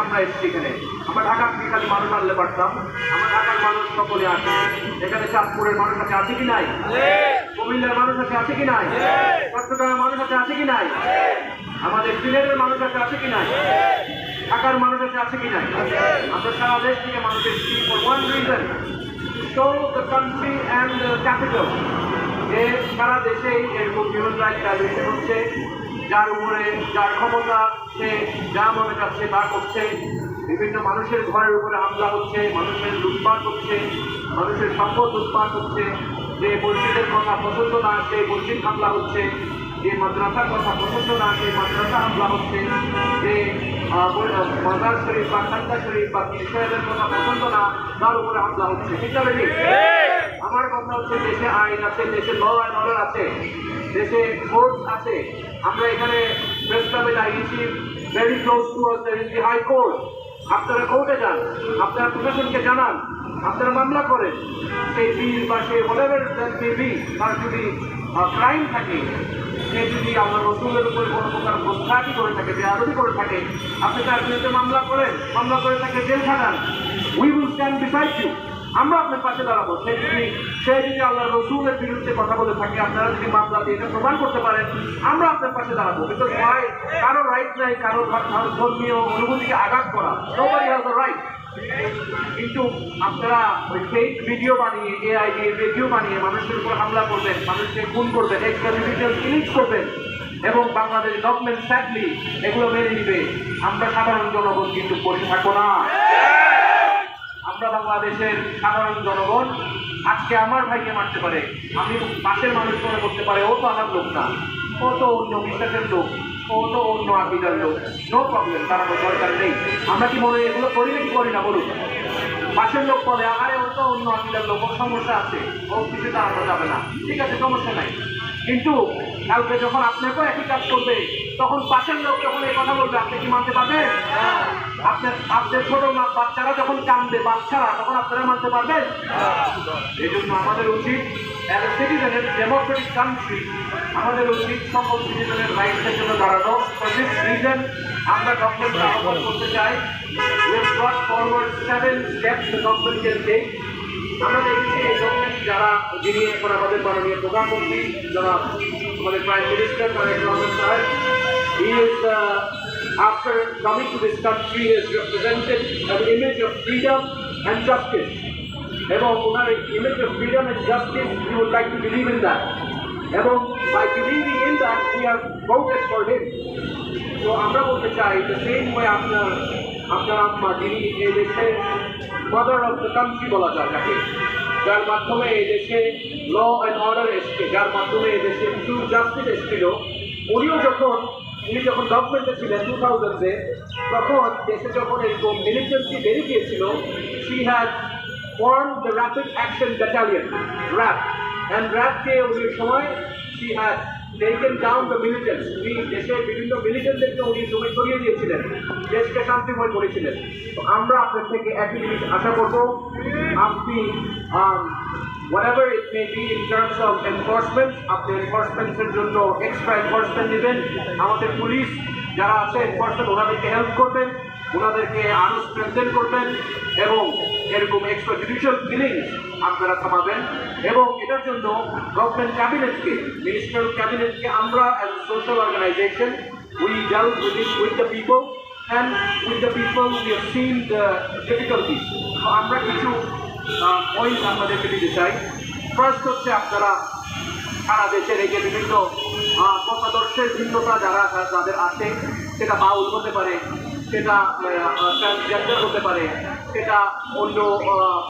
আমরা এসেছি এখানে। আমরা ঢাকা থেকে খালি মানুষ আনলে পারতাম, আমরা ঢাকার মানুষ সকলে আসে। এখানে চাঁদপুরের মানুষ আছে কি নাই? কুমিল্লার মানুষ আছে কি নাই? চট্টগ্রামের মানুষ আছে কি নাই? আমাদের সিলেটের মানুষ আছে কি নাই? ঢাকার মানুষ আছে কি নাই? আমরা সারা দেশ থেকে মানুষ এসেছি for one reason, show the country and the capital যে সারা দেশেই এরকম হিউম্যান রাইটস ভায়োলেশন হচ্ছে, যার উপরে যার ক্ষমতা সে যা মনে চাচ্ছে তা করছে, বিভিন্ন মানুষের ঘরের উপরে হামলা হচ্ছে, মানুষের লুটপাট হচ্ছে, মানুষের সম্পদ লুটপাট হচ্ছে, যে মসজিদের কথা পছন্দ না সেই মসজিদ হামলা হচ্ছে, যে মাদ্রাসার কথা পছন্দ না সেই মাদ্রাসা হামলা হচ্ছে, যে মাজার শরীফ বা খানকা শরীফ বা পীর কথা পছন্দ না তার উপরে হামলা হচ্ছে। ঠিক আছে? আমার কথা হচ্ছে দেশে আইন আছে, দেশে ল অ্যান্ড অর্ডার আছে, দেশে কোর্ট আছে। আমরা এখানে প্রেস ক্লাবে দাঁড়িয়েছি, very close to us there is the high court. আপনারা কোর্টে যান, আপনারা প্রশাসনকে জানান, আপনারা মামলা করেন। সেই বিল বা সেই হোয়াটএভার দ্যাট মে বি, তার যদি ক্রাইম থাকে, সে যদি আল্লাহ রসুলের উপরে কোনো প্রকার প্রস্তাবই করে থাকে, বেয়াদবি করে থাকে, আপনি তার বিরুদ্ধে মামলা করেন, মামলা করে তাকে জেল খাটান। We will stand beside you. আমরা আপনার পাশে দাঁড়াবো। সে যদি আল্লাহ রসুলের বিরুদ্ধে কথা বলে থাকে, আপনারা যদি মামলা দিয়ে এটা প্রমাণ করতে পারেন, আমরা আপনার পাশে দাঁড়াবো। বিকজ ভাই, কারো রাইট নাই কারো ধর্মীয় অনুভূতিকে আঘাত করা। Nobody has the right. কিন্তু আপনারা ওই ফেক ভিডিও বানিয়ে, এআই দিয়ে ভিডিও বানিয়ে মানুষের উপর হামলা করবেন, মানুষকে খুন করবেন, এক্সট্রা জুডিশিয়াল কিলিংস করবেন, এবং বাংলাদেশ গভর্নমেন্ট স্যাডলি এগুলো মেনে নিবে। আমরা সাধারণ জনগণ কিন্তু বসে থাকবো না। আমরা বাংলাদেশের সাধারণ জনগণ আজকে আমার ভাইকে মারতে পারে, আমি পাশের মানুষ মনে করতে পারে ও তো আমার লোক না, ও তো অন্য বিশ্বাসের লোক, ও তো অন্য আকিদার লোক, নো প্রবলেম, তার কোনো দরকার নেই। আমরা কি মনে এগুলো করি নাকি করি না বলুন? পাশের লোক বলে আরে ও তো অন্য আকিদার লোক, ওর সমস্যা আছে, ও কিছু দাঁড়ানো যাবে না, ঠিক আছে সমস্যা নাই। কিন্তু কালকে যখন আপনাকেও একই কাজ করবে, তখন পাশের লোক যখন এই কথা বলবে, আপনি কি মানতে পারবেন? আপনার ছোট বাচ্চারা যখন কান্দে, বাচ্চারা, তখন আপনারা মানতে পারবেন? এই জন্য আমাদের উচিত অ্যাজ এ সিটিজেনের ডেমোক্রেটিক কান্ট্রি, আমাদের উচিত সকল সিটিজেনের রাইটসের জন্য দাঁড়ানো। ফর দিস রিজন আমরা গভর্নমেন্টকে আহ্বান করতে চাই, we have brought forward 7 steps the government can take. আমরা দেখছি এই গভর্নমেন্ট যারা, যিনি এখন আমাদের মাননীয় প্রধানমন্ত্রী যারা আমাদের প্রাইম মিনিস্টার তারেক রহমান সাহেব, he is after coming to this country has represented an image of freedom and justice, এবং ওনার image of freedom and justice we would like to believe in that, এবং by believing in that we have voted for him. তো আমরা বলতে চাই the same way আপনার আম্মা, যিনি এই দেশের মাদার অফ দ্য কান্ট্রি বলা যায় যাকে, যার মাধ্যমে এই দেশে ল অ্যান্ড অর্ডার এসছে, যার মাধ্যমে এই দেশে ট্রু জাস্টিস এসেছিল, উনি যখন গভর্নমেন্টে ছিলেন 2000-এ, তখন দেশে যখন এরকম মিলিটেন্সি বেড়ে গিয়েছিল, she had formed the Rapid Action Battalion, RAP, and RAP-কে উনি সময় she had taken down the militants. উনি দেশের বিভিন্ন মিলিটেন্টদেরকে উনি সরিয়ে দিয়েছিলেন, দেশকে শান্তিময় করেছিলেন। তো আমরা আপনার থেকে একই জিনিস আশা করব, আপনি whatever it may be in terms of enforcement, আপনি এনফোর্সমেন্টের জন্য এক্সট্রা এনফোর্সমেন্ট নেবেন। আমাদের পুলিশ যারা আছে এনফোর্সমেন্ট, ওনাদেরকে হেল্প করবেন, ওনাদেরকে আরও স্ট্রেংথেন করবেন, এবং এরকম এক্সট্রা জুডিশিয়াল কিলিংস আপনারা থামাবেন। এবং এটার জন্য গভর্নমেন্ট ক্যাবিনেটকে, মিনিস্ট্রিয়াল ক্যাবিনেটকে আমরা as a social organisation we dealt with the people, and with the people we have seen the difficulties. আমরা কিছু পয়েন্ট আপনাদেরকে দিতে চাই। ফার্স্ট হচ্ছে, আপনারা সারা দেশের এই যে বিভিন্ন মতাদর্শের ভিন্নতা যাদের আছে, সেটা বাউল হতে পারে, সেটা ট্রান্সজেন্ডার হতে পারে, সেটা অন্য